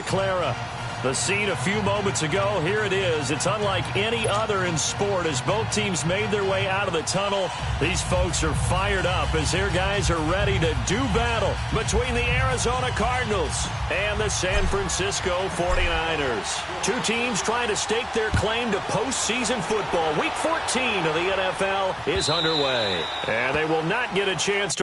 Clara. The scene a few moments ago, here it is. It's unlike any other in sport as both teams made their way out of the tunnel. These folks are fired up as their guys are ready to do battle between the Arizona Cardinals and the San Francisco 49ers. Two teams trying to stake their claim to postseason football. Week 14 of the NFL is underway, and they will not get a chance to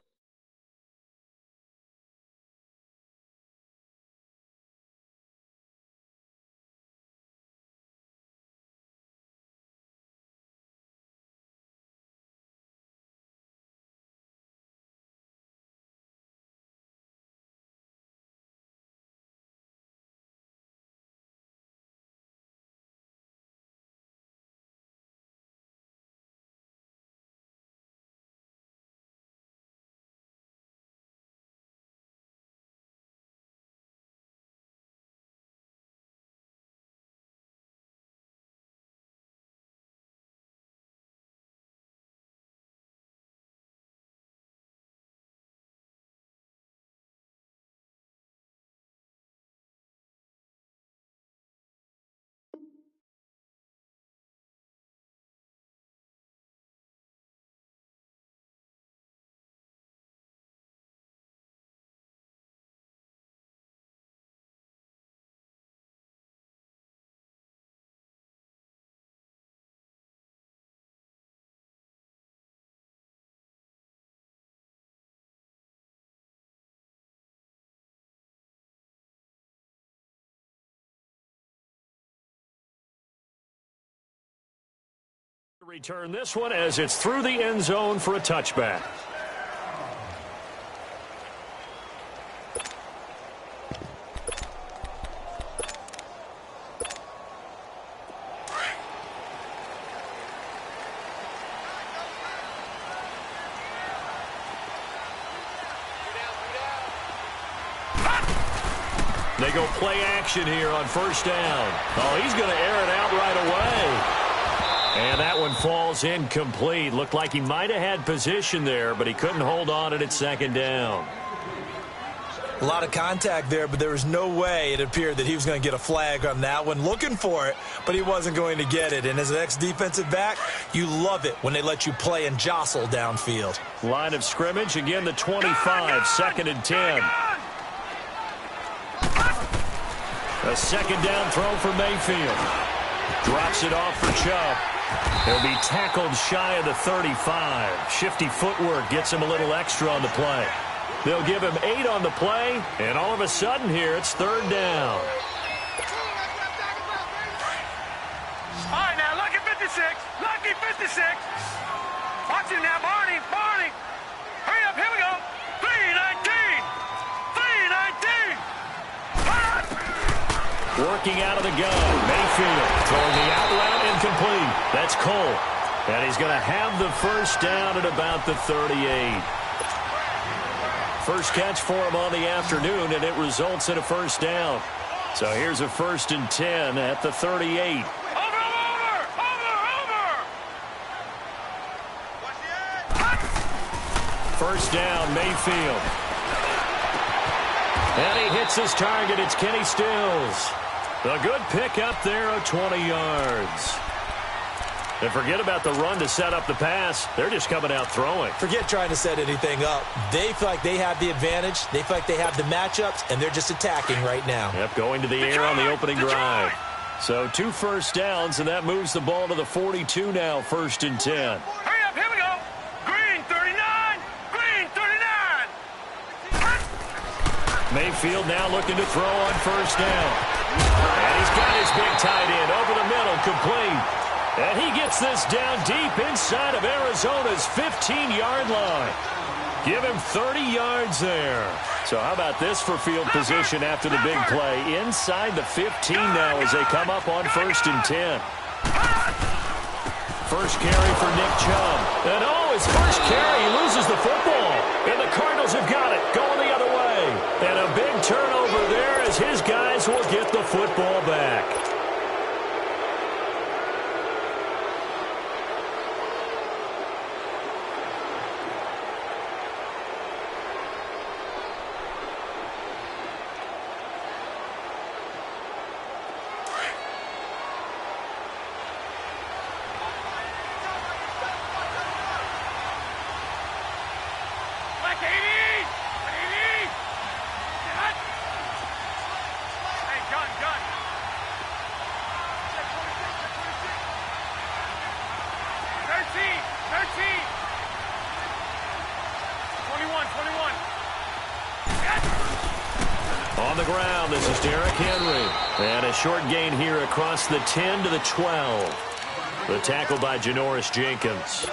return this one as it's through the end zone for a touchback. They go play action here on first down. Oh, he's going to air it out right away. And that one falls incomplete. Looked like he might have had position there, but he couldn't hold on at second down. A lot of contact there, but there was no way it appeared that he was going to get a flag on that one. Looking for it, but he wasn't going to get it. And as an ex-defensive back, you love it when they let you play and jostle downfield. Line of scrimmage, again the 25, second and 10. A second down throw for Mayfield. Drops it off for Chubb. He'll be tackled shy of the 35. Shifty footwork gets him a little extra on the play. They'll give him 8 on the play, and all of a sudden here it's third down. All right, now, lucky 56. Lucky 56. Watch it now, Barney. Barney. Hurry up, here we go. 319. 319. Working out of the gun. Mayfield throwing the out route incomplete. That's Cole. And he's going to have the first down at about the 38. First catch for him on the afternoon, and it results in a first down. So here's a 1st and 10 at the 38. First down, Mayfield. And he hits his target. It's Kenny Stills. A good pick up there of 20 yards. And forget about the run to set up the pass. They're just coming out throwing. Forget trying to set anything up. They feel like they have the advantage. They feel like they have the matchups, and they're just attacking right now. Yep, going to the air on the opening drive. So 2 first downs, and that moves the ball to the 42 now, 1st and 10. Hurry up, here we go. Green 39. Green 39. Mayfield now looking to throw on first down. And he's got his big tight end over the middle, complete. And he gets this down deep inside of Arizona's 15-yard line. Give him 30 yards there. So how about this for field position after the big play? Inside the 15 now as they come up on 1st and 10. First carry for Nick Chubb. And oh, his first carry, he loses the football. And the Cardinals have got it, going the other way. And a big turnover there as his guys will get the football back. On the ground, this is Derrick Henry. And a short gain here across the 10 to the 12. The tackle by Janoris Jenkins.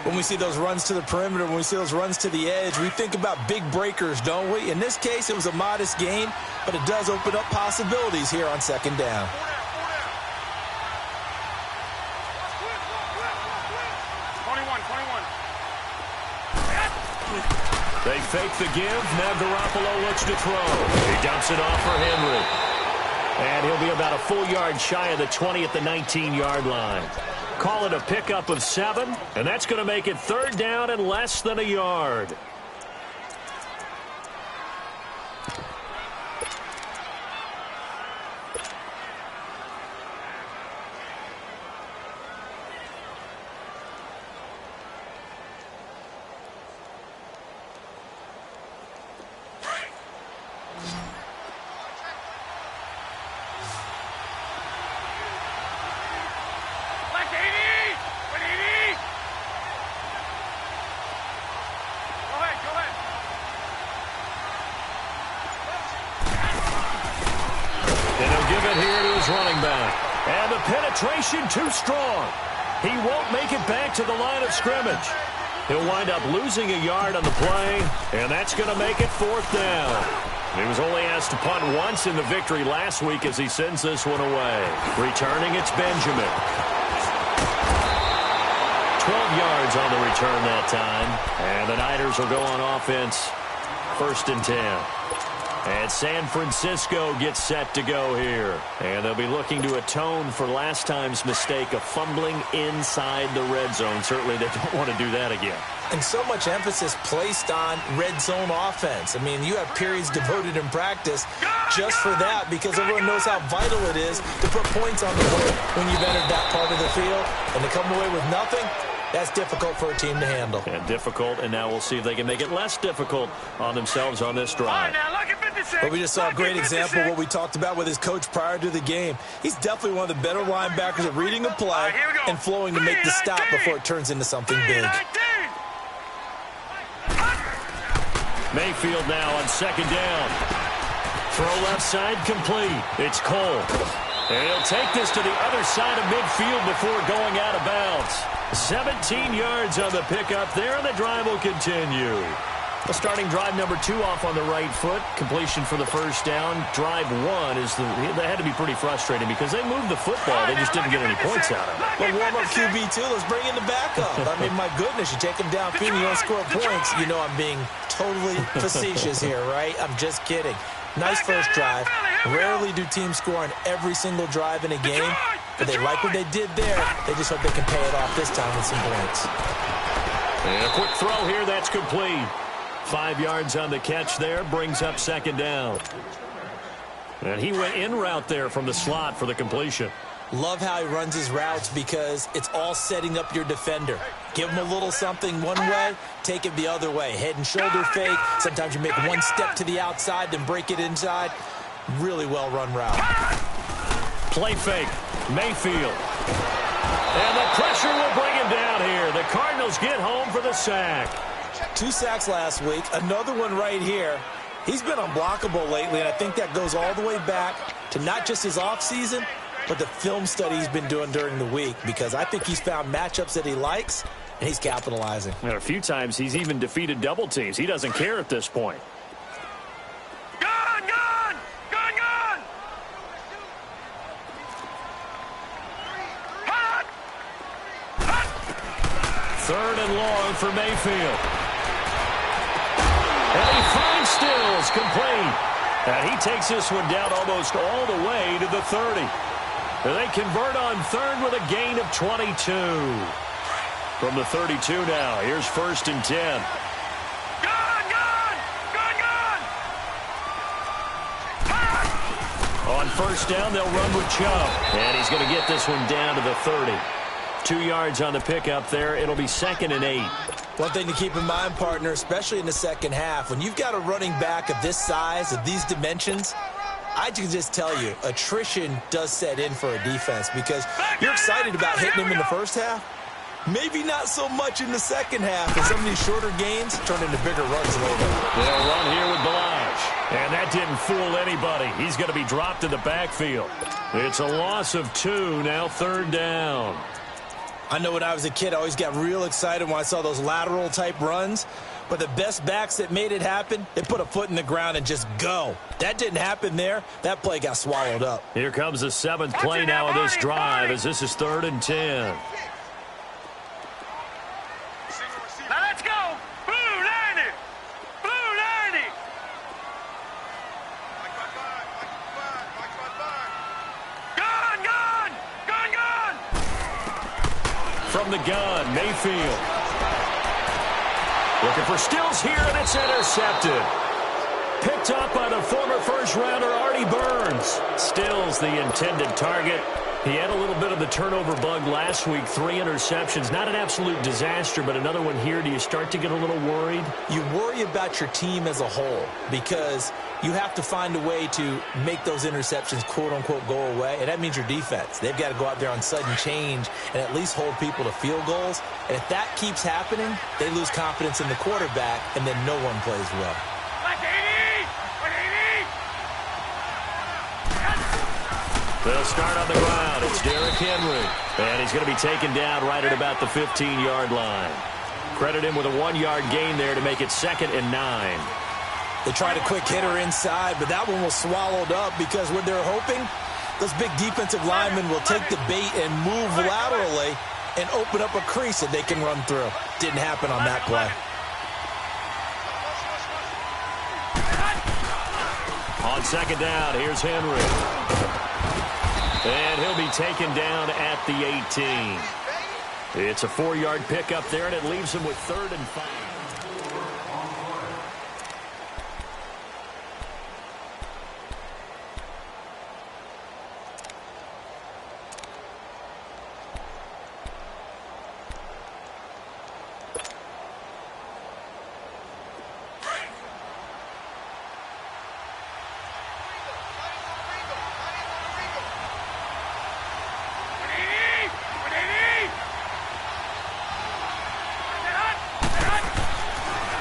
When we see those runs to the perimeter, when we see those runs to the edge, we think about big breakers, don't we? In this case, it was a modest gain, but it does open up possibilities here on second down. They fake the give. Now Garoppolo looks to throw. He dumps it off for Henry. And he'll be about a full yard shy of the 20 at the 19-yard line. Call it a pickup of 7, and that's going to make it third down and less than a yard. Running back. And the penetration too strong. He won't make it back to the line of scrimmage. He'll wind up losing a yard on the play, and that's going to make it fourth down. He was only asked to punt once in the victory last week as he sends this one away. Returning, it's Benjamin. 12 yards on the return that time. And the Niners will go on offense. First and 10. And San Francisco gets set to go here. And they'll be looking to atone for last time's mistake of fumbling inside the red zone. Certainly they don't want to do that again. And so much emphasis placed on red zone offense. I mean, you have periods devoted in practice just for that because everyone knows how vital it is to put points on the board when you've entered that part of the field. And to come away with nothing, that's difficult for a team to handle. And difficult, and now we'll see if they can make it less difficult on themselves on this drive. But we just saw a great example of what we talked about with his coach prior to the game. He's definitely one of the better linebackers at reading a play and flowing to make the stop before it turns into something big. Mayfield now on second down. Throw left side complete. It's Cole. And he'll take this to the other side of midfield before going out of bounds. 17 yards on the pickup there, and the drive will continue. The starting drive number 2 off on the right foot. Completion for the first down. Drive 1 is they had to be pretty frustrating because they moved the football. They just didn't get any points out of it. Well, warm-up QB2, let's bring in the backup. I mean, my goodness, you take him downfield, you don't score points. You know I'm being totally facetious here, right? I'm just kidding. Nice first drive. Rarely do teams score on every single drive in a game, but they like what they did there. They just hope they can pay it off this time with some points. And a quick throw here, that's complete. 5 yards on the catch there, brings up second down. And he went in route there from the slot for the completion. Love how he runs his routes because it's all setting up your defender. Give him a little something one way, take it the other way. Head and shoulder fake. Sometimes you make one step to the outside, then break it inside. Really well-run route. Play fake. Mayfield. And the pressure will bring him down here. The Cardinals get home for the sack. 2 sacks last week. Another one right here. He's been unblockable lately, and I think that goes all the way back to not just his offseason, but the film study he's been doing during the week, because I think he's found matchups that he likes, and he's capitalizing. And a few times he's even defeated double teams. He doesn't care at this point. Gone, gone! Gone, gone! Hot! Hot! Third and long for Mayfield. And he finds Stills complete. And he takes this one down almost all the way to the 30. And they convert on third with a gain of 22. From the 32 now, here's first and 10. Gone, gone! Gone, gone! Hot! On first down, they'll run with Chubb. And he's going to get this one down to the 30. 2 yards on the pickup there. It'll be second and 8. One thing to keep in mind, partner, especially in the second half, when you've got a running back of this size, of these dimensions, I can just tell you, attrition does set in for a defense because you're excited about hitting him in the first half. Maybe not so much in the second half, and some of these shorter gains turn into bigger runs later. They'll run here with Balazs. And that didn't fool anybody. He's going to be dropped in the backfield. It's a loss of 2, now 3rd down. I know when I was a kid, I always got real excited when I saw those lateral-type runs. But the best backs that made it happen, they put a foot in the ground and just go. That didn't happen there. That play got swallowed up. Here comes the 7th play now of this drive as this is 3rd and 10. Now let's go. Blue 90. Blue 90. Gun, gun. Gun, gun. From the gun, Mayfield. Looking for Stills here, and it's intercepted. Picked up by the former first-rounder Artie Burns. Stills the intended target. He had a little bit of the turnover bug last week, 3 interceptions. Not an absolute disaster, but another one here. Do you start to get a little worried? You worry about your team as a whole because you have to find a way to make those interceptions, quote-unquote, go away, and that means your defense. They've got to go out there on sudden change and at least hold people to field goals. And if that keeps happening, they lose confidence in the quarterback, and then no one plays well. They'll start on the ground. It's Derrick Henry. And he's going to be taken down right at about the 15-yard line. Credit him with a 1-yard gain there to make it 2nd and 9. They tried a quick hitter inside, but that one was swallowed up because what they're hoping, those big defensive linemen will take the bait and move laterally and open up a crease that they can run through. Didn't happen on that play. On 2nd down, here's Henry. And he'll be taken down at the 18. It's a 4-yard pickup there, and it leaves him with 3rd and 5.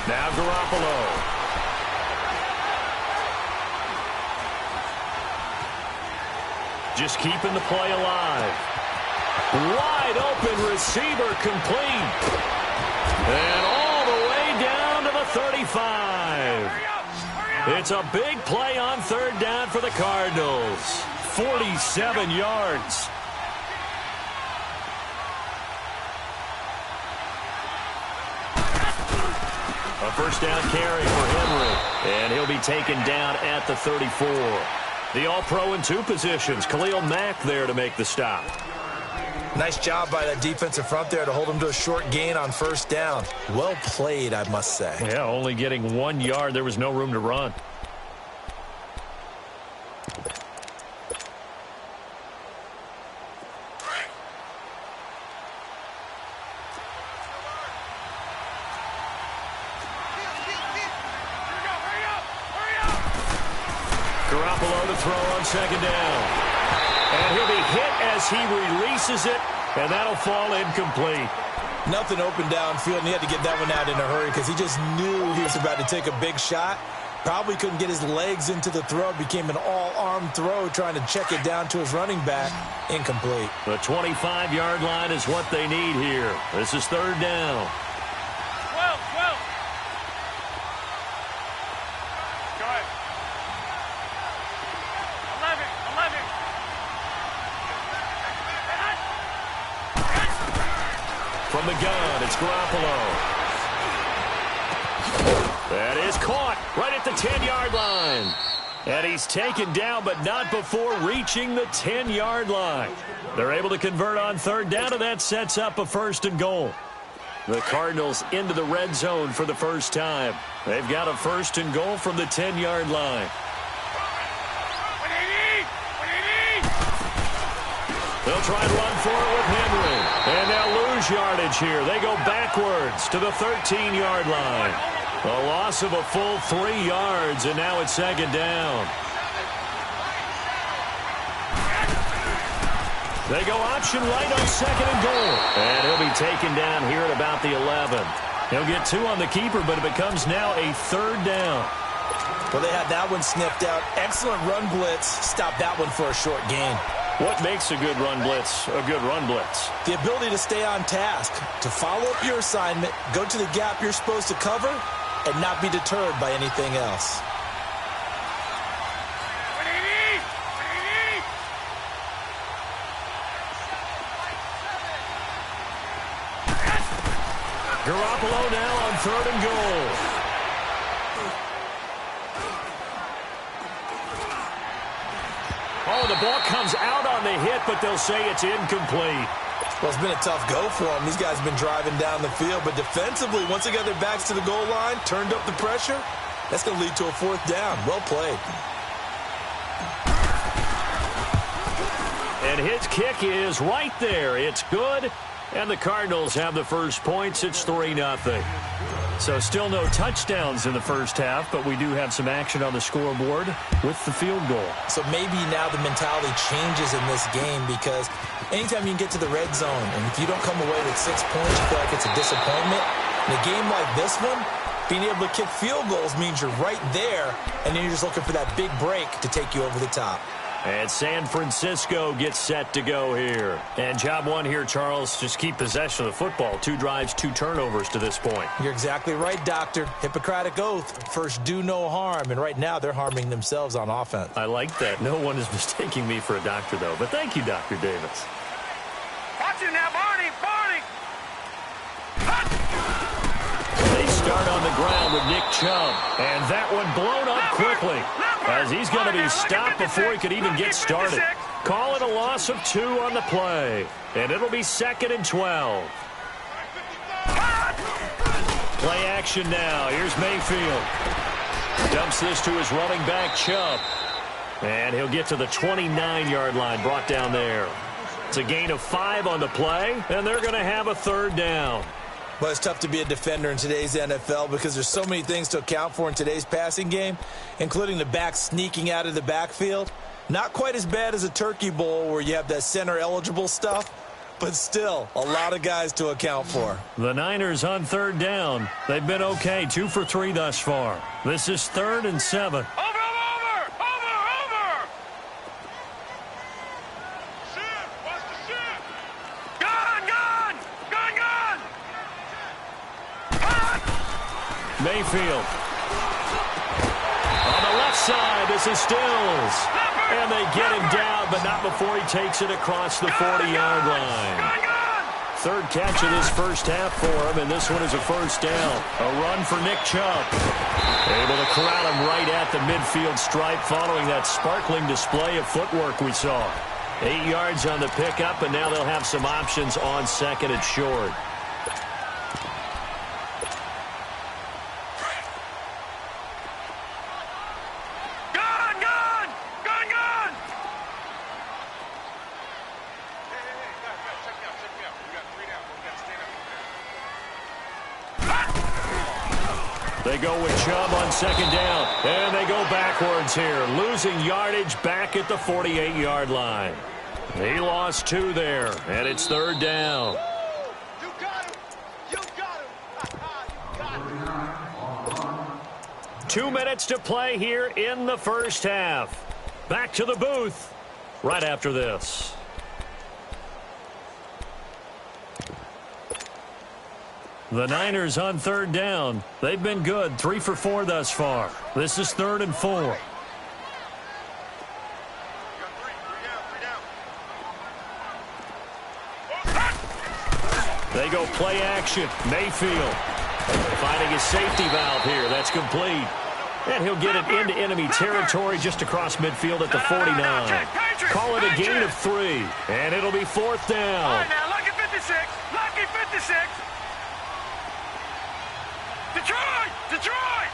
Now Garoppolo. Just keeping the play alive. Wide open receiver complete. And all the way down to the 35. It's a big play on 3rd down for the Cardinals. 47 yards. A 1st down carry for Henry, and he'll be taken down at the 34. The All-Pro in 2 positions. Khalil Mack there to make the stop. Nice job by that defensive front there to hold him to a short gain on 1st down. Well played, I must say. Yeah, only getting 1 yard. There was no room to run. Garoppolo to throw on 2nd down. And he'll be hit as he releases it, and that'll fall incomplete. Nothing open downfield, and he had to get that one out in a hurry because he just knew he was about to take a big shot. Probably couldn't get his legs into the throw. Became an all-arm throw trying to check it down to his running back. Incomplete. The 25-yard line is what they need here. This is 3rd down. 12. Go ahead. 11. From the gun, it's Garoppolo. That is caught right at the 10-yard line. And he's taken down, but not before reaching the 10-yard line. They're able to convert on 3rd down, and that sets up a 1st and goal. The Cardinals into the red zone for the first time. They've got a 1st and goal from the 10-yard line. They'll try and run for it with Henry. And they'll lose yardage here. They go backwards to the 13-yard line. A loss of a full 3 yards, and now it's 2nd down. They go option right on 2nd and goal. And he'll be taken down here at about the 11. He'll get 2 on the keeper, but it becomes now a 3rd down. Well, they had that one sniffed out. Excellent run blitz. Stop that one for a short gain. What makes a good run blitz a good run blitz? The ability to stay on task, to follow up your assignment, go to the gap you're supposed to cover, and not be deterred by anything else. Garoppolo now on 3rd and goal. Oh, the ball comes out on the hit, but they'll say it's incomplete. Well, it's been a tough go for them. These guys have been driving down the field, but defensively, once they got their backs to the goal line, turned up the pressure, that's going to lead to a 4th down. Well played. And his kick is right there. It's good. And the Cardinals have the first points. It's 3-0. So still no touchdowns in the first half, but we do have some action on the scoreboard with the field goal. So maybe now the mentality changes in this game, because anytime you can get to the red zone, and if you don't come away with 6 points, you feel like it's a disappointment. In a game like this one, being able to kick field goals means you're right there, and then you're just looking for that big break to take you over the top. And San Francisco gets set to go here. And job one here, Charles, just keep possession of the football. 2 drives, 2 turnovers to this point. You're exactly right, Doctor. Hippocratic oath. First, do no harm. And right now, they're harming themselves on offense. I like that. No one is mistaking me for a doctor, though. But thank you, Dr. Davis. Watch it now, Barney. Barney. They start on the ground with Nick Chubb. And that one blown up quickly, as he's going to be stopped before he could even get started. Call it a loss of 2 on the play. And it'll be 2nd and 12. Play action now. Here's Mayfield. Dumps this to his running back, Chubb. And he'll get to the 29-yard line, brought down there. It's a gain of 5 on the play, and they're going to have a 3rd down. Well, it's tough to be a defender in today's NFL because there's so many things to account for in today's passing game, including the back sneaking out of the backfield. Not quite as bad as a turkey bowl where you have that center-eligible stuff, but still a lot of guys to account for. The Niners on 3rd down. They've been okay, 2 for 3 thus far. This is 3rd and 7. Mayfield. On the left side, this is Stills. And they get him down, but not before he takes it across the 40-yard line. 3rd catch of this first half for him, and this one is a 1st down. A run for Nick Chubb. Able to corral him right at the midfield stripe following that sparkling display of footwork we saw. 8 yards on the pickup, and now they'll have some options on 2nd and short. They go with Chubb on 2nd down, and they go backwards here, losing yardage back at the 48-yard line. He lost 2 there, and it's 3rd down. You got him. You got him. You got him. 2 minutes to play here in the first half. Back to the booth right after this. The Niners on 3rd down. They've been good, 3 for 4 thus far. This is 3rd and 4. They go play action. Mayfield finding his safety valve here. That's complete. And he'll get it into enemy territory just across midfield at the 49. Call it a gain of 3. And it'll be 4th down. All right, now, lucky 56. Lucky 56. Detroit! Detroit!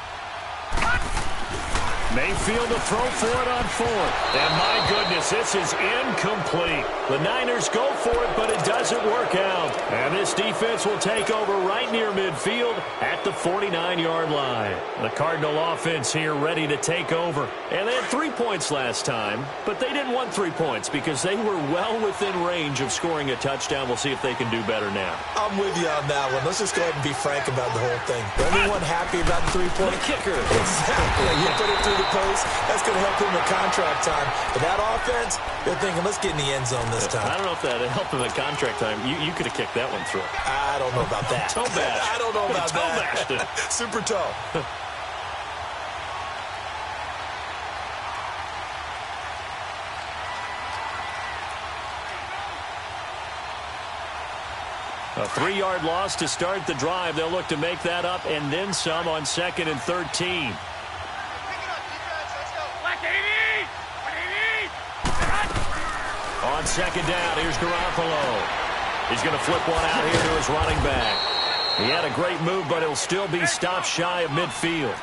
Mayfield to throw for it on fourth. And my goodness, this is incomplete. The Niners go for it, but it doesn't work out. And this defense will take over right near midfield at the 49-yard line. The Cardinal offense here ready to take over. And they had 3 points last time, but they didn't want 3 points because they were well within range of scoring a touchdown. We'll see if they can do better now. I'm with you on that one. Let's just go ahead and be frank about the whole thing. Everyone happy about the 3-point? The kicker. Exactly. You put it through the post. That's going to help him in contract time. But that offense, they're thinking, let's get in the end zone this time. I don't know if that helped him in contract time. You could have kicked that one through. I don't know about that. Toe bash. I don't know about toe that. Bashed. Super toe. A 3-yard loss to start the drive. They'll look to make that up and then some on 2nd and 13. On 2nd down, here's Garoppolo. He's going to flip one out here to his running back. He had a great move, but he'll still be stopped shy of midfield.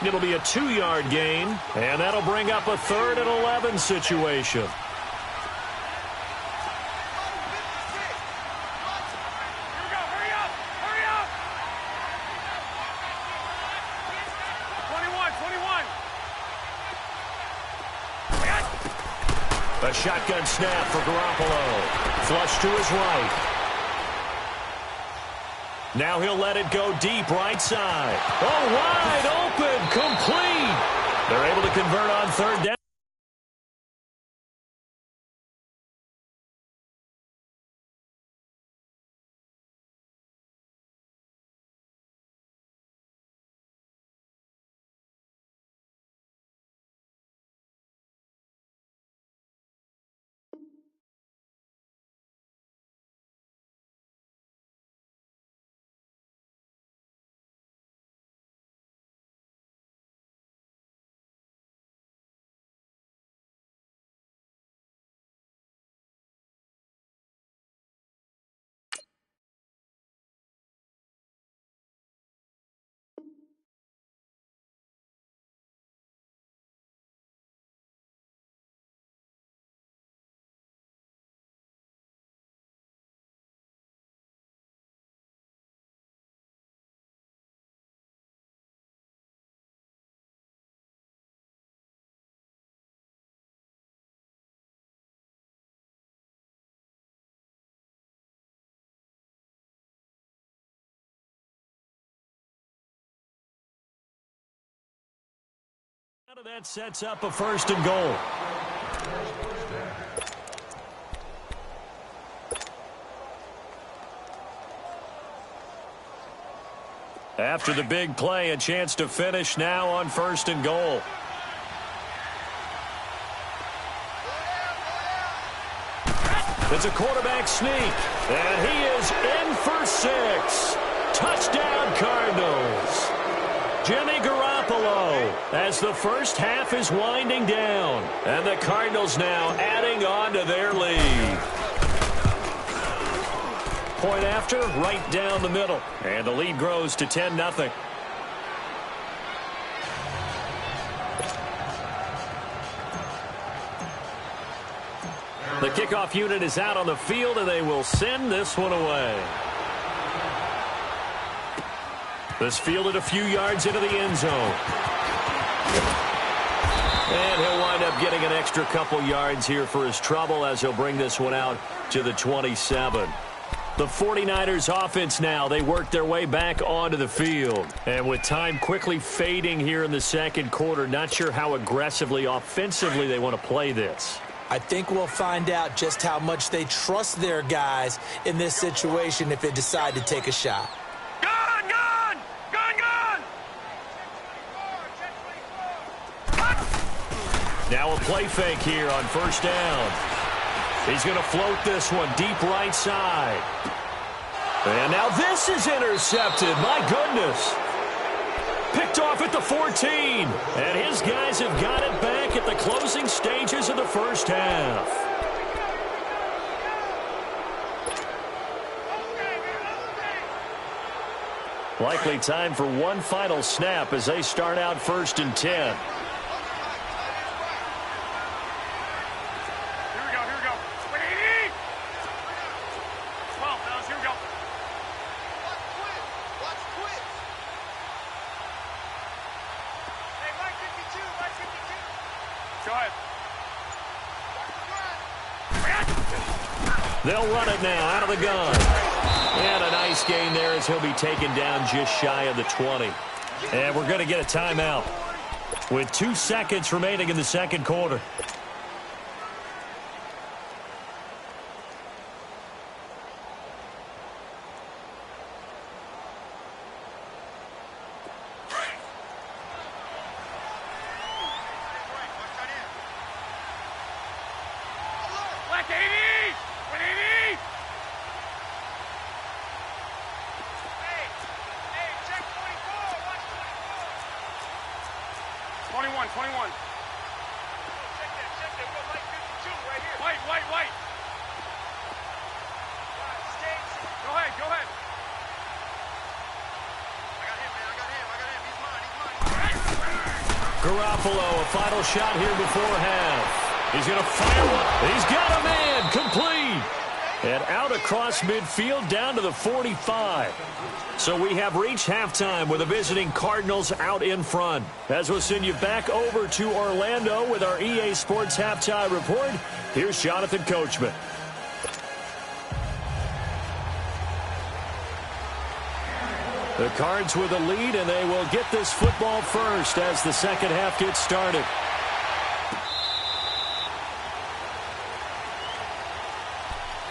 It'll be a 2-yard gain, and that'll bring up a 3rd and 11 situation. A shotgun snap for Garoppolo. Flush to his right. Now he'll let it go deep right side. Oh, wide open, complete. They're able to convert on 3rd down. That sets up a 1st and goal. After the big play, a chance to finish now on 1st and goal. It's a quarterback sneak, and he is in for 6. Touchdown, Cardinals. Jimmy Garoppolo as the first half is winding down. And the Cardinals now adding on to their lead. Point after, right down the middle. And the lead grows to 10-0. The kickoff unit is out on the field, and they will send this one away. This fielded a few yards into the end zone. And he'll wind up getting an extra couple yards here for his trouble as he'll bring this one out to the 27. The 49ers offense now, they work their way back onto the field. And with time quickly fading here in the 2nd quarter, not sure how aggressively, offensively they want to play this. I think we'll find out just how much they trust their guys in this situation if they decide to take a shot. Now a play fake here on 1st down. He's going to float this one deep right side. And now this is intercepted. My goodness. Picked off at the 14. And his guys have got it back at the closing stages of the 1st half. Likely time for one final snap as they start out 1st and 10. They'll run it now out of the gun. And a nice gain there as he'll be taken down just shy of the 20. And we're going to get a timeout with 2 seconds remaining in the second quarter. Garoppolo, a final shot here before half. He's going to fire one. He's got a man. Complete. And out across midfield down to the 45. So we have reached halftime with the visiting Cardinals out in front. As we'll send you back over to Orlando with our EA Sports Halftime Report, here's Jonathan Coachman. The Cards with a lead, and they will get this football first as the second half gets started.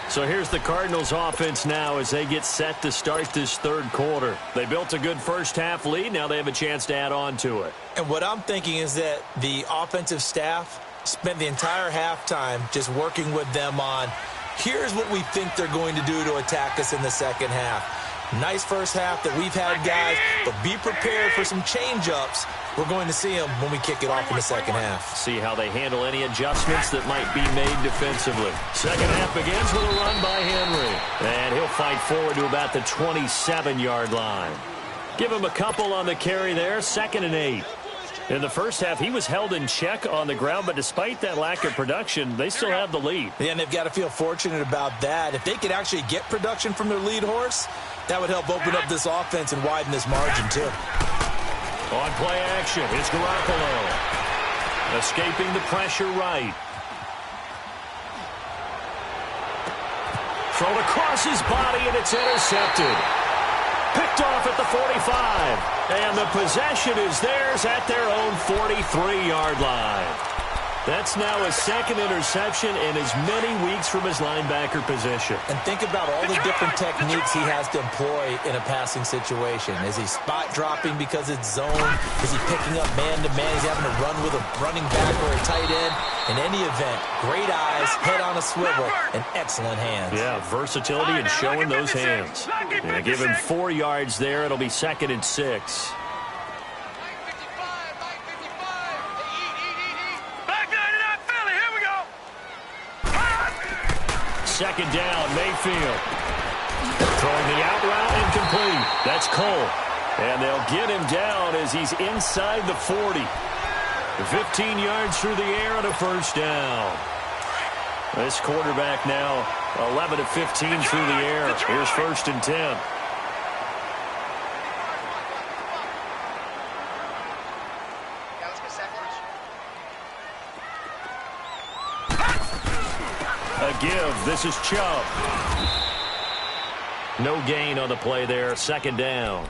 So here's the Cardinals offense now as they get set to start this third quarter. They built a good first half lead. Now they have a chance to add on to it. And what I'm thinking is that the offensive staff spent the entire halftime just working with them on, here's what we think they're going to do to attack us in the second half. Nice first half that we've had, guys, but be prepared for some change-ups. We're going to see them when we kick it off in the second half. See how they handle any adjustments that might be made defensively. Second half begins with a run by Henry. And he'll fight forward to about the 27-yard line. Give him a couple on the carry there, 2nd and 8. In the first half, he was held in check on the ground, but despite that lack of production, they still have the lead. Yeah, and they've got to feel fortunate about that. If they could actually get production from their lead horse, that would help open up this offense and widen this margin, too. On play action, it's Garoppolo. Escaping the pressure right. Thrown across his body, and it's intercepted. Picked off at the 45. And the possession is theirs at their own 43-yard line. That's now his second interception in as many weeks from his linebacker position. And think about all the different techniques he has to employ in a passing situation. Is he spot dropping because it's zone? Is he picking up man-to-man? Is he having to run with a running back or a tight end? In any event, great eyes, head on a swivel, and excellent hands. Yeah, versatility and showing those hands. Yeah, give him 4 yards there. It'll be 2nd and 6. Second down, Mayfield. Throwing the out route incomplete. That's Cole. And they'll get him down as he's inside the 40. 15 yards through the air and a first down. This quarterback now 11 of 15 through the air. Here's 1st and 10. A give. This is Chubb. No gain on the play there. 2nd down.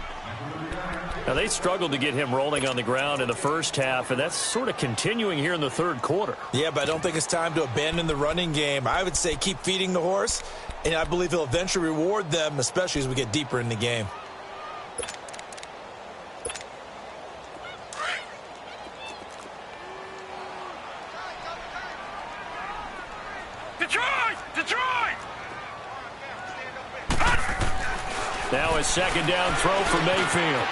Now, they struggled to get him rolling on the ground in the first half, and that's sort of continuing here in the third quarter. Yeah, but I don't think it's time to abandon the running game. I would say keep feeding the horse, and I believe he'll eventually reward them, especially as we get deeper in the game. Now a 2nd down throw for Mayfield.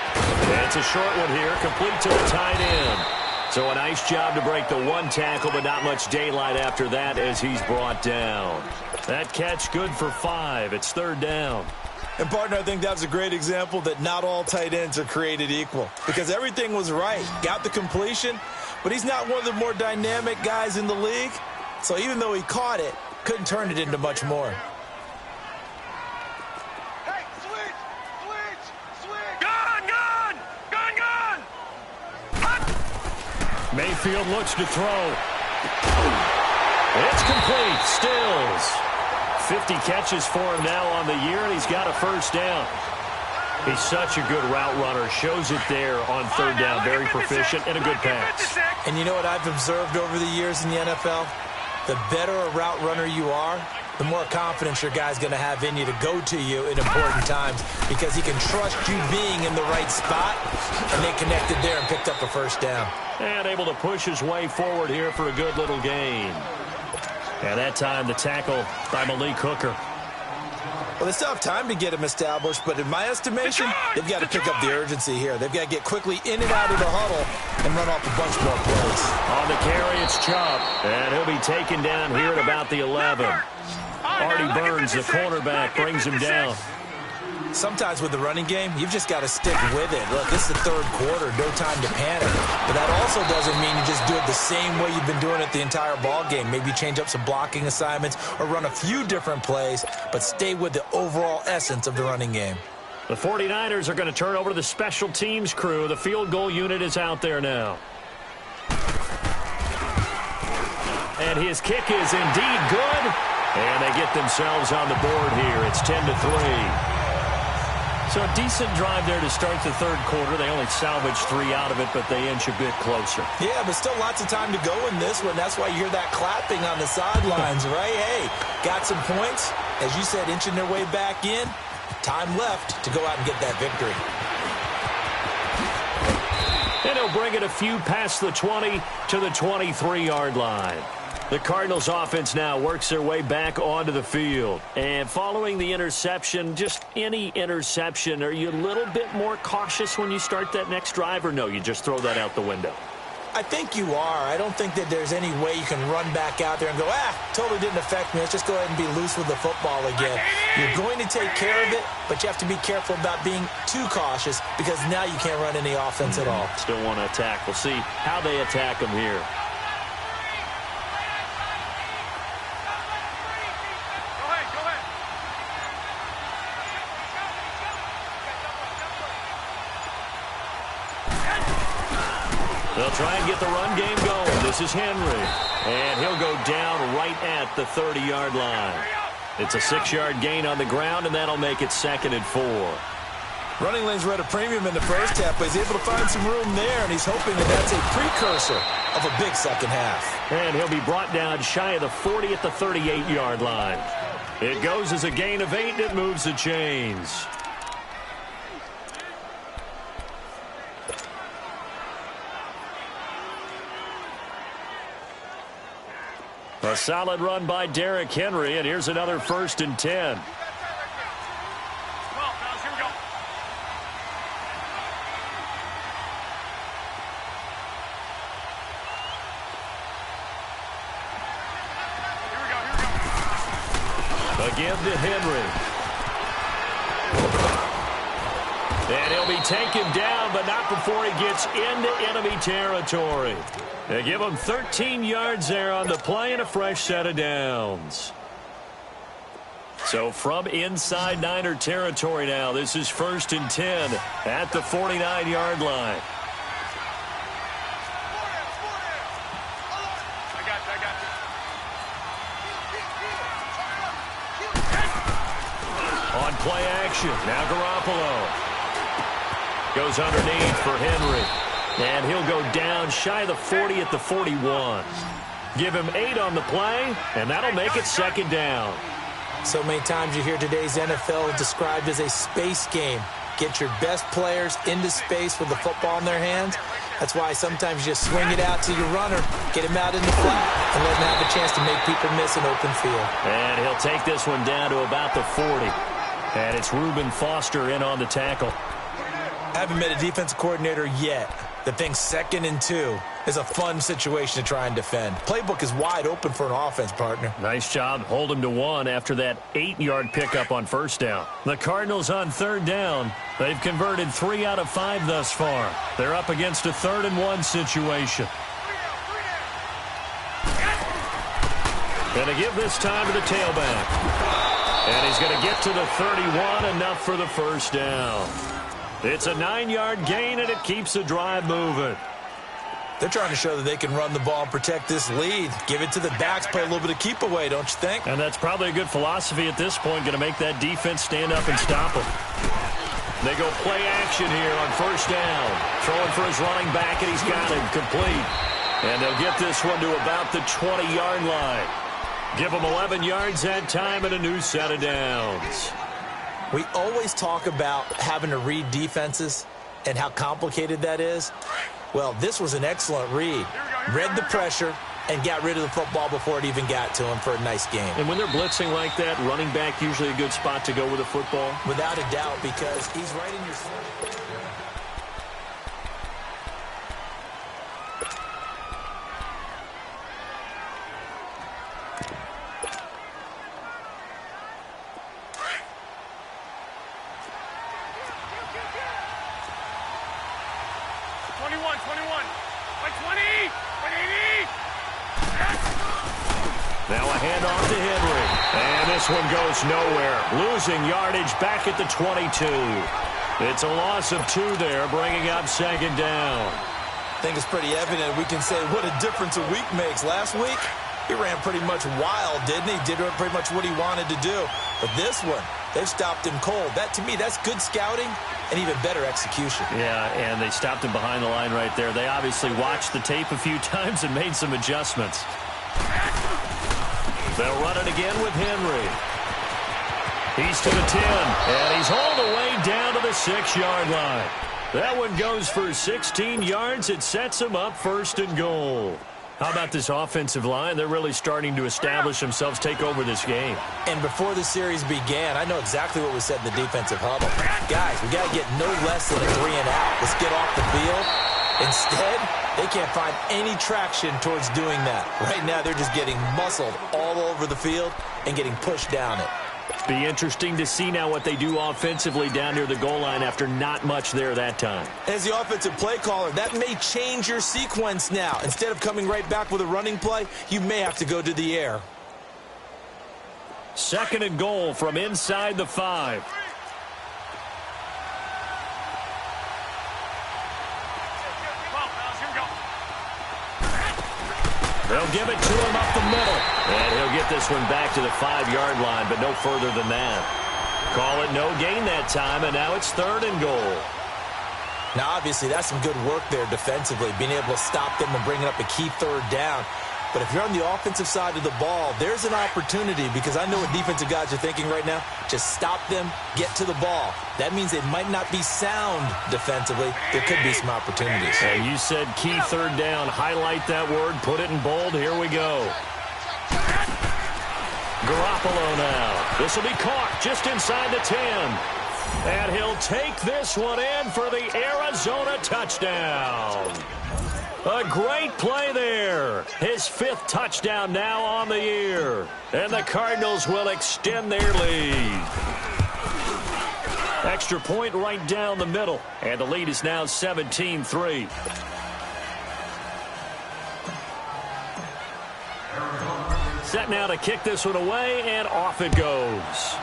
It's a short one here, complete to the tight end. So a nice job to break the 1 tackle, but not much daylight after that as he's brought down. That catch good for 5. It's 3rd down. And, partner, I think that was a great example that not all tight ends are created equal. Because everything was right. Got the completion, but he's not one of the more dynamic guys in the league. So even though he caught it, couldn't turn it into much more. Mayfield looks to throw. It's complete. Stills. 50 catches for him now on the year, and he's got a first down. He's such a good route runner. Shows it there on third down. Very proficient and a good pass. And you know what I've observed over the years in the NFL? The better a route runner you are, the more confidence your guy's going to have in you to go to you in important times because he can trust you being in the right spot, and they connected there and picked up a first down. And able to push his way forward here for a good little gain. And that time the tackle by Malik Hooker. Well, they still have time to get him established, but in my estimation, they've got to pick up the urgency here. They've got to get quickly in and out of the huddle and run off a bunch more plays. On the carry, it's Chubb, and he'll be taken down here at about the 11. Artie Burns, the cornerback, brings him down. Sometimes with the running game, you've just got to stick with it. Look, this is the third quarter, no time to panic. But that also doesn't mean you just do it the same way you've been doing it the entire ball game. Maybe change up some blocking assignments or run a few different plays, but stay with the overall essence of the running game. The 49ers are going to turn over to the special teams crew. The field goal unit is out there now. And his kick is indeed good. And they get themselves on the board here. It's 10-3. So a decent drive there to start the third quarter. They only salvaged 3 out of it, but they inch a bit closer. Yeah, but still lots of time to go in this one. That's why you hear that clapping on the sidelines, right? Hey, got some points. As you said, inching their way back in. Time left to go out and get that victory. And he'll bring it a few past the 20 to the 23-yard line. The Cardinals offense now works their way back onto the field. And following the interception, just any interception, are you a little bit more cautious when you start that next drive, or no, you just throw that out the window? I think you are. I don't think that there's any way you can run back out there and go, totally didn't affect me. Let's just go ahead and be loose with the football again. You're going to take care of it, but you have to be careful about being too cautious because now you can't run any offense at all. Still want to attack. We'll see how they attack them here. They'll try and get the run game going. This is Henry. And he'll go down right at the 30-yard line. It's a 6-yard gain on the ground, and that'll make it 2nd and 4. Running lanes were at a premium in the first half, but he's able to find some room there, and he's hoping that that's a precursor of a big second half. And he'll be brought down shy of the 40 at the 38-yard line. It goes as a gain of 8, and it moves the chains. A solid run by Derrick Henry, and here's another 1st and 10. Again to Henry. And he'll be taken down, but not before he gets into enemy territory. They give him 13 yards there on the play and a fresh set of downs. So from inside Niner territory now, this is 1st and 10 at the 49-yard line. On play action, now Garoppolo. Goes underneath for Henry. And he'll go down shy of the 40 at the 41. Give him 8 on the play, and that'll make it 2nd down. So many times you hear today's NFL described as a space game. Get your best players into space with the football in their hands. That's why sometimes you just swing it out to your runner, get him out in the flat, and let him have a chance to make people miss an open field. And he'll take this one down to about the 40. And it's Reuben Foster in on the tackle. I haven't met a defensive coordinator yet that thinks 2nd and 2 is a fun situation to try and defend. Playbook is wide open for an offense, partner. Nice job. Hold him to 1 after that 8-yard pickup on 1st down. The Cardinals on 3rd down. They've converted 3 out of 5 thus far. They're up against a 3rd and 1 situation. And they give this time to the tailback. And he's going to get to the 31, enough for the first down. It's a 9-yard gain, and it keeps the drive moving. They're trying to show that they can run the ball and protect this lead. Give it to the backs, play a little bit of keep away, don't you think? And that's probably a good philosophy at this point, going to make that defense stand up and stop them. They go play action here on first down. Throwing for his running back, and he's got him complete. And they'll get this one to about the 20-yard line. Give them 11 yards that time and a new set of downs. We always talk about having to read defenses and how complicated that is. Well, this was an excellent read. Read the pressure and got rid of the football before it even got to him for a nice game. And when they're blitzing like that, running back usually a good spot to go with the football? Without a doubt, because he's right in your... 21, 21. By 20, 180. Now a handoff to Henry. And this one goes nowhere. Losing yardage back at the 22. It's a loss of 2 there, bringing up second down. I think it's pretty evident we can say what a difference a week makes. Last week, he ran pretty much wild, didn't he? Did pretty much what he wanted to do. But this one, they've stopped him cold. That, to me, that's good scouting and even better execution. Yeah, and they stopped him behind the line right there. They obviously watched the tape a few times and made some adjustments. They'll run it again with Henry. He's to the 10, and he's hauled away down to the 6-yard line. That one goes for 16 yards. It sets him up first and goal. How about this offensive line? They're really starting to establish themselves, take over this game. And before the series began, I know exactly what was said in the defensive huddle. Guys, we got to get no less than a 3-and-out. Let's get off the field. Instead, they can't find any traction towards doing that. Right now, they're just getting muscled all over the field and getting pushed down it. Be interesting to see now what they do offensively down near the goal line after not much there that time. As the offensive play caller, that may change your sequence now. Instead of coming right back with a running play, you may have to go to the air. Second and goal from inside the 5. They'll give it to him up the middle. And he'll get this one back to the 5-yard line, but no further than that. Call it no gain that time, and now it's third and goal. Now, obviously, that's some good work there defensively, being able to stop them and bringing up a key third down. But if you're on the offensive side of the ball, there's an opportunity, because I know what defensive guys are thinking right now. Just stop them, get to the ball. That means they might not be sound defensively. There could be some opportunities. And you said key third down. Highlight that word. Put it in bold. Here we go. Garoppolo now. This will be caught just inside the 10. And he'll take this one in for the Arizona touchdown. A great play there. His 5th touchdown now on the year. And the Cardinals will extend their lead. Extra point right down the middle. And the lead is now 17-3. Set now to kick this one away, and off it goes.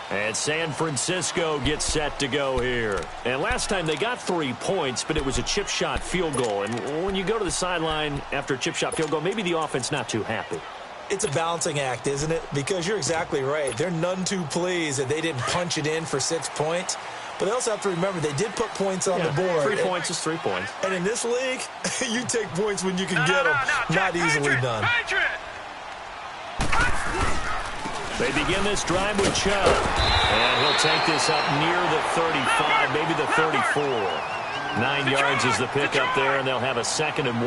And San Francisco gets set to go here. And last time they got 3 points, but it was a chip shot field goal. And when you go to the sideline after a chip shot field goal, maybe the offense not too happy. It's a balancing act, isn't it? Because you're exactly right. They're none too pleased that they didn't punch it in for 6 points. But they also have to remember they did put points on the board. 3 points is 3 points. And in this league, you take points when you can get them. Not easily done. They begin this drive with Chubb. And he'll take this up near the 35, maybe the 34. 9 yards is the pickup there, and they'll have a 2nd and 1.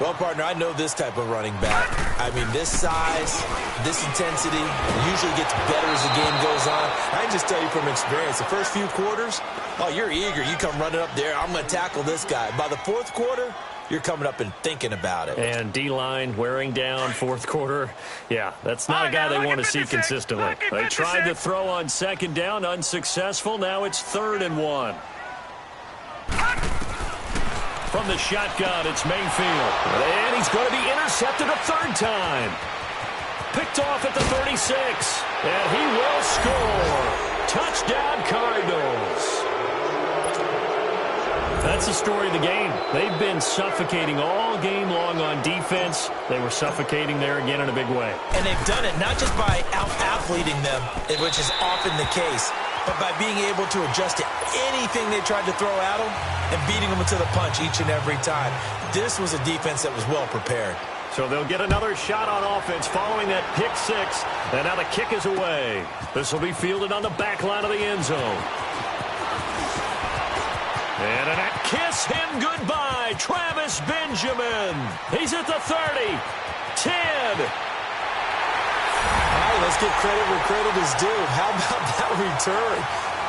Well, partner, I know this type of running back. I mean, this size, this intensity usually gets better as the game goes on. I can just tell you from experience, the first few quarters, oh, you're eager. You come running up there, I'm going to tackle this guy. By the 4th quarter, you're coming up and thinking about it. And D-line wearing down 4th quarter. Yeah, that's not a guy they want to see consistently. They tried to throw on 2nd down, unsuccessful. Now it's 3rd and 1. From the shotgun, it's Mayfield. And he's going to be intercepted a 3rd time. Picked off at the 36. And he will score. Touchdown, Cardinals. That's the story of the game. They've been suffocating all game long on defense. They were suffocating there again in a big way. And they've done it not just by out-athleting them, which is often the case, but by being able to adjust to anything they tried to throw at them and beating them to the punch each and every time. This was a defense that was well prepared. So they'll get another shot on offense following that pick six. And now the kick is away. This will be fielded on the back line of the end zone. And a kiss him goodbye, Travis Benjamin. He's at the 30, 10. All right, let's give credit where credit is due. How about that return?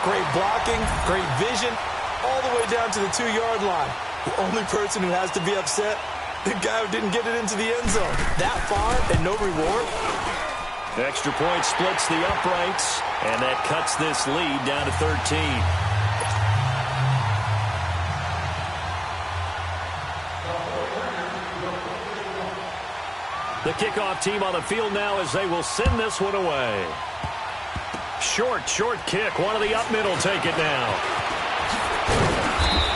Great blocking, great vision, all the way down to the 2-yard line. The only person who has to be upset, the guy who didn't get it into the end zone. That far and no reward. Extra point splits the uprights, and that cuts this lead down to 13. The kickoff team on the field now as they will send this one away. Short kick. One of the up middle take it now.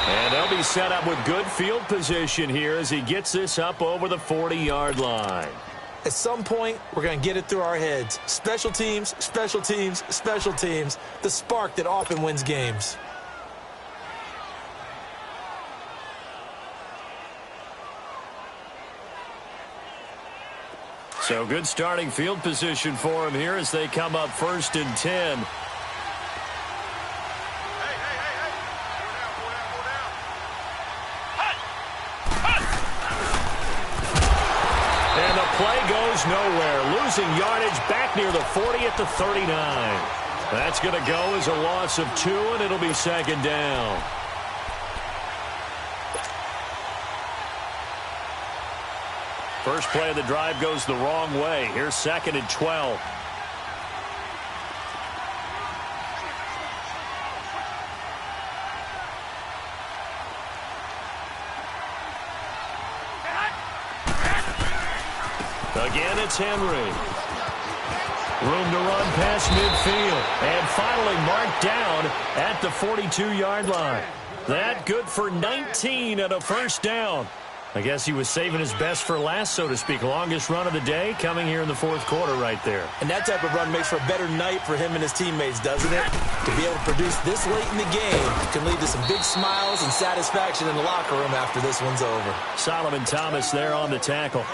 And they'll be set up with good field position here as he gets this up over the 40-yard line. At some point, we're going to get it through our heads. Special teams, special teams, special teams. The spark that often wins games. So good starting field position for him here as they come up 1st and 10. And the play goes nowhere. Losing yardage back near the 40 at the 39. That's going to go as a loss of 2, and it'll be 2nd down. First play of the drive goes the wrong way. Here's 2nd and 12. Again, it's Henry. Room to run past midfield. And finally marked down at the 42-yard line. That good for 19 and a 1st down. I guess he was saving his best for last, so to speak. Longest run of the day coming here in the 4th quarter right there. And that type of run makes for a better night for him and his teammates, doesn't it? To be able to produce this late in the game can lead to some big smiles and satisfaction in the locker room after this one's over. Solomon Thomas there on the tackle.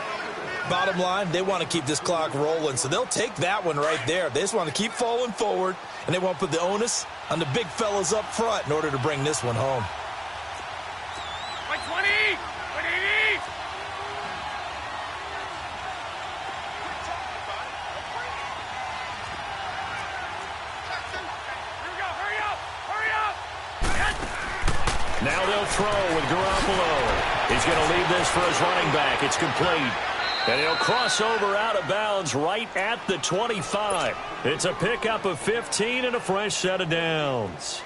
Bottom line, they want to keep this clock rolling, so they'll take that one right there. They just want to keep falling forward, and they want to put the onus on the big fellas up front in order to bring this one home. 20! Now they'll throw with Garoppolo. He's going to leave this for his running back. It's complete. And he'll cross over out of bounds right at the 25. It's a pickup of 15 and a fresh set of downs.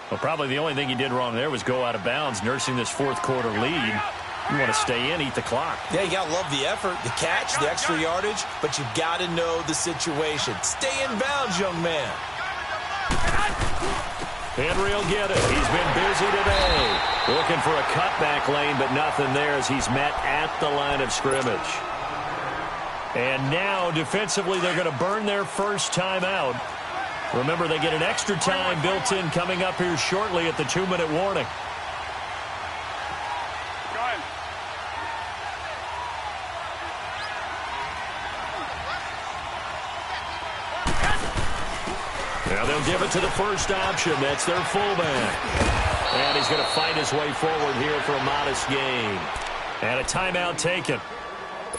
Well, probably the only thing he did wrong there was go out of bounds, nursing this 4th quarter lead. You want to stay in, eat the clock. Yeah, you got to love the effort, the catch, the extra yardage, but you got to know the situation. Stay in bounds, young man. Henry will get it. He's been busy today. Looking for a cutback lane, but nothing there as he's met at the line of scrimmage. And now, defensively, they're going to burn their first timeout. Remember, they get an extra time built in coming up here shortly at the 2-minute warning. Now they'll give it to the first option. That's their fullback. And he's going to fight his way forward here for a modest gain. And a timeout taken.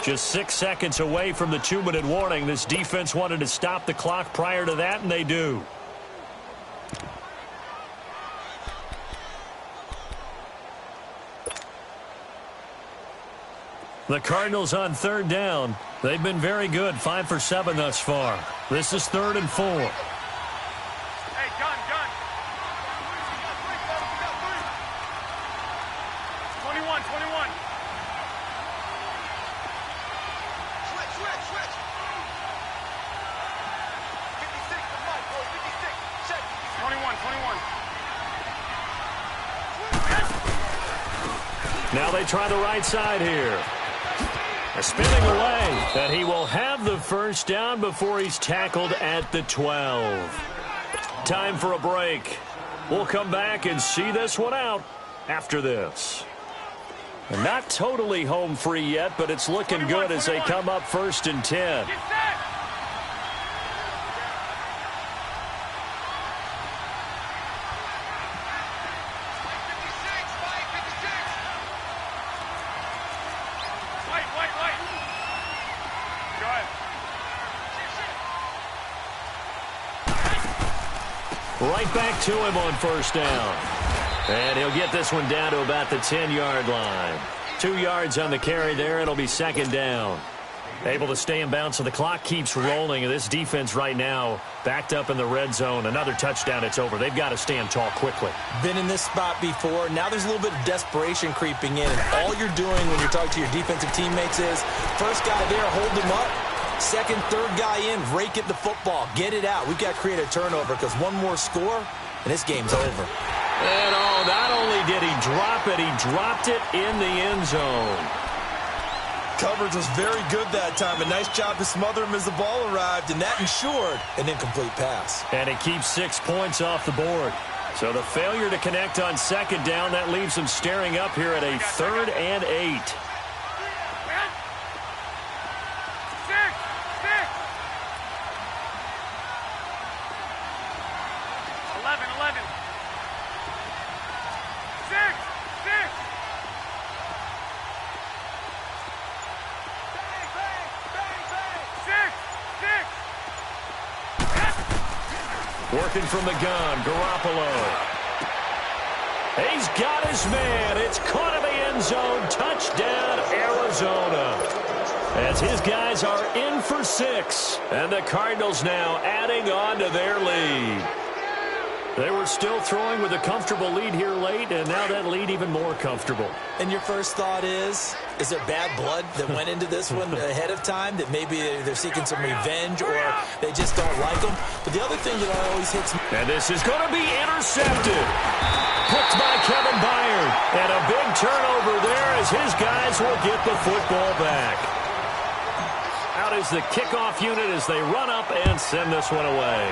Just 6 seconds away from the 2-minute warning. This defense wanted to stop the clock prior to that, and they do. The Cardinals on 3rd down. They've been very good, 5 for 7 thus far. This is 3rd and 4. Hey, gun. 21. Now they try the right side here. Spinning away, and he will have the first down before he's tackled at the 12. Time for a break. We'll come back and see this one out after this. And not totally home free yet, but it's looking good as they come up 1st and 10. Right back to him on 1st down. And he'll get this one down to about the 10-yard line. 2 yards on the carry there. It'll be 2nd down. Able to stay in bounds, so the clock keeps rolling. And this defense right now backed up in the red zone. Another touchdown, it's over. They've got to stand tall quickly. Been in this spot before. Now there's a little bit of desperation creeping in. And all you're doing when you're talking to your defensive teammates is, first guy there, hold him up. Second, third guy in, rake at the football. Get it out. We've got to create a turnover because one more score, and this game's over. And not only did he drop it, he dropped it in the end zone. Coverage was very good that time. A nice job to smother him as the ball arrived, and that ensured an incomplete pass. And it keeps 6 points off the board. So the failure to connect on 2nd down, that leaves him staring up here at a 3rd and 8. Working from the gun, Garoppolo. He's got his man. It's caught in the end zone. Touchdown, Arizona. As his guys are in for 6. And the Cardinals now adding on to their lead. They were still throwing with a comfortable lead here late, and now that lead even more comfortable. And your first thought is there bad blood that went into this one ahead of time, that maybe they're seeking some revenge or they just don't like them? But the other thing that always hits me... And this is going to be intercepted. Picked by Kevin Byard. And a big turnover there as his guys will get the football back. Out is the kickoff unit as they run up and send this one away.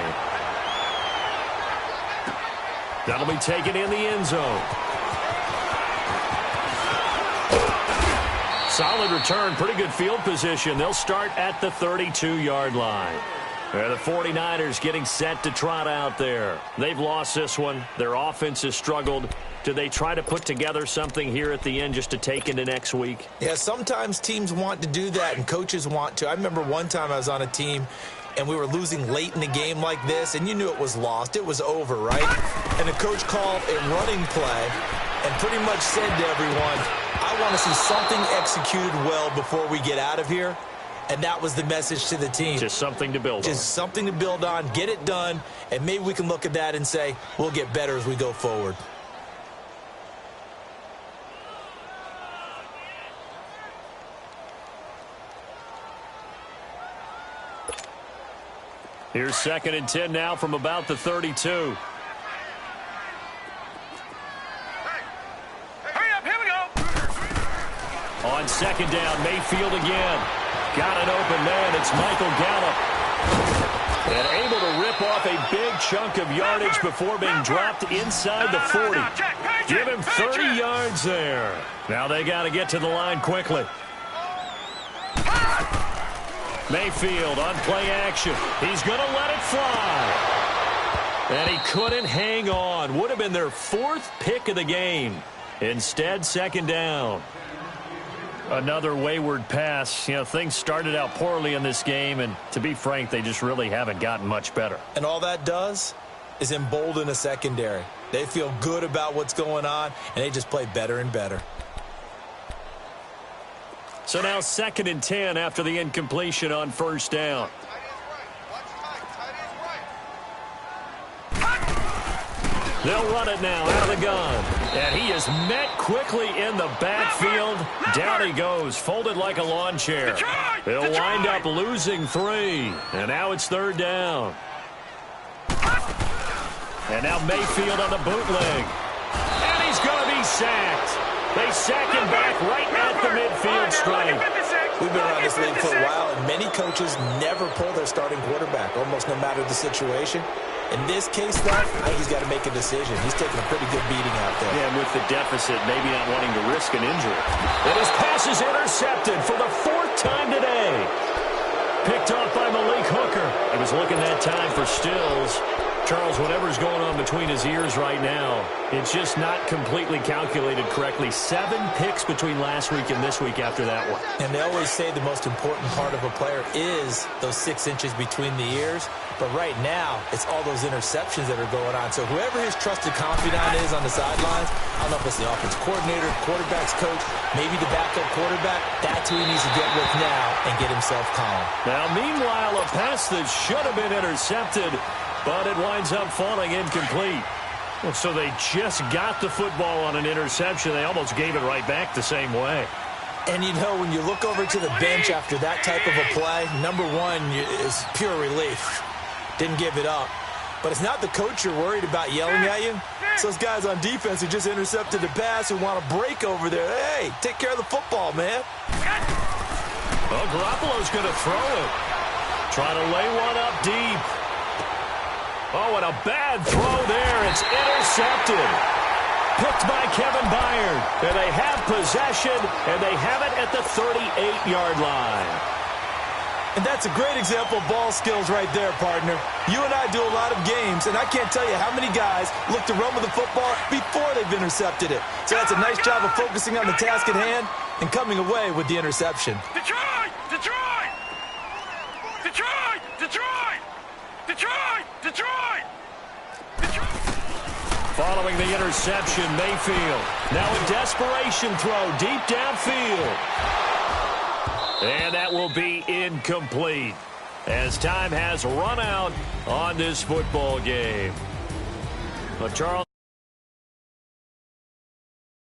That'll be taken in the end zone. Solid return, pretty good field position. They'll start at the 32-yard line. The 49ers getting set to trot out there. They've lost this one. Their offense has struggled. Do they try to put together something here at the end just to take into next week? Yeah, sometimes teams want to do that and coaches want to. I remember one time I was on a team and we were losing late in the game like this, and you knew it was lost. It was over, right? And the coach called a running play and pretty much said to everyone, I want to see something executed well before we get out of here. And that was the message to the team. Just something to build on. Just something to build on, get it done, and maybe we can look at that and say, we'll get better as we go forward. Here's 2nd and 10 now from about the 32. Hurry up, here we go. On 2nd down, Mayfield again. Got an open man. It's Michael Gallup. And able to rip off a big chunk of yardage before being dropped inside the 40. Give him 30 yards there. Now they got to get to the line quickly. Mayfield on play action. He's going to let it fly. And he couldn't hang on. Would have been their 4th pick of the game. Instead, 2nd down. Another wayward pass. You know, things started out poorly in this game, and to be frank, they just really haven't gotten much better. And all that does is embolden a secondary. They feel good about what's going on, and they just play better and better. So now 2nd and 10 after the incompletion on 1st down. They'll run it now out of the gun. And he is met quickly in the backfield. Down he goes, folded like a lawn chair. They'll wind up losing 3. And now it's 3rd down. And now Mayfield on the bootleg. And he's going to be sacked. They sack him back right at the midfield stripe. We've been around this league for a while, and many coaches never pull their starting quarterback, almost no matter the situation. In this case, though, I think he's got to make a decision. He's taking a pretty good beating out there. Yeah, and with the deficit, maybe not wanting to risk an injury. And his pass is intercepted for the 4th time today. Picked off by Malik Hooker. He was looking that time for Stills. Charles, whatever's going on between his ears right now, it's just not completely calculated correctly. 7 picks between last week and this week after that one. And they always say the most important part of a player is those 6 inches between the ears. But right now, it's all those interceptions that are going on. So whoever his trusted confidant is on the sidelines, I don't know if it's the offensive coordinator, quarterback's coach, maybe the backup quarterback, that's who he needs to get with now and get himself calm. Now, meanwhile, a pass that should have been intercepted, but it winds up falling incomplete. Well, so they just got the football on an interception. They almost gave it right back the same way. And, you know, when you look over to the bench after that type of a play, number one is pure relief. Didn't give it up. But it's not the coach you're worried about yelling at you. It's those guys on defense who just intercepted the pass who want to break over there. Hey, take care of the football, man. Well, Garoppolo's going to throw it. Trying to lay one up deep. Oh, and a bad throw there. It's intercepted. Picked by Kevin Byard. And they have possession, and they have it at the 38-yard line. And that's a great example of ball skills right there, partner. You and I do a lot of games, and I can't tell you how many guys look to run with the football before they've intercepted it. So that's a nice job of focusing on the task at hand and coming away with the interception. Detroit! Detroit! Detroit! Detroit! Detroit! Detroit! Detroit! Following the interception, Mayfield. Now a desperation throw deep downfield. And that will be incomplete as time has run out on this football game. But Charles,